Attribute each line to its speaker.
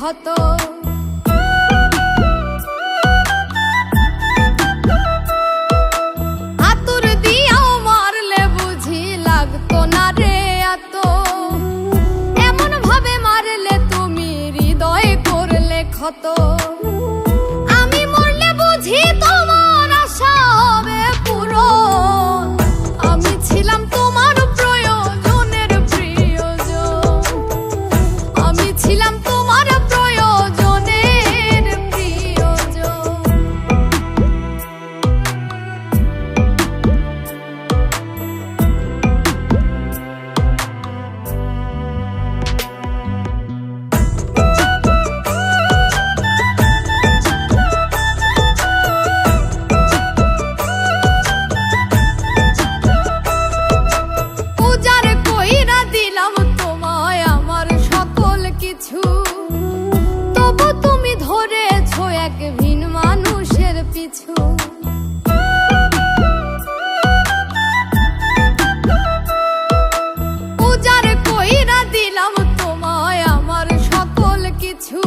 Speaker 1: ক্ষত। আতুর দিয়াও মারলে বুঝি লাগতো না রে এত, এমন ভাবে মারলে তুমি হৃদয় করলে ক্ষত। আমি মরলে বুঝি তোমার আশা হবে পূরণ, আমি ছিলাম তোমার প্রয়োজনের প্রিয়জন, আমি ছিলাম তোমার প্রয়োজনের প্রিয়জন। তবু তুমি ধরেছো এক ভিন মানুষের পিছু। উজাড় কইরা দিলাম তোমায় আমার সকল কিছু।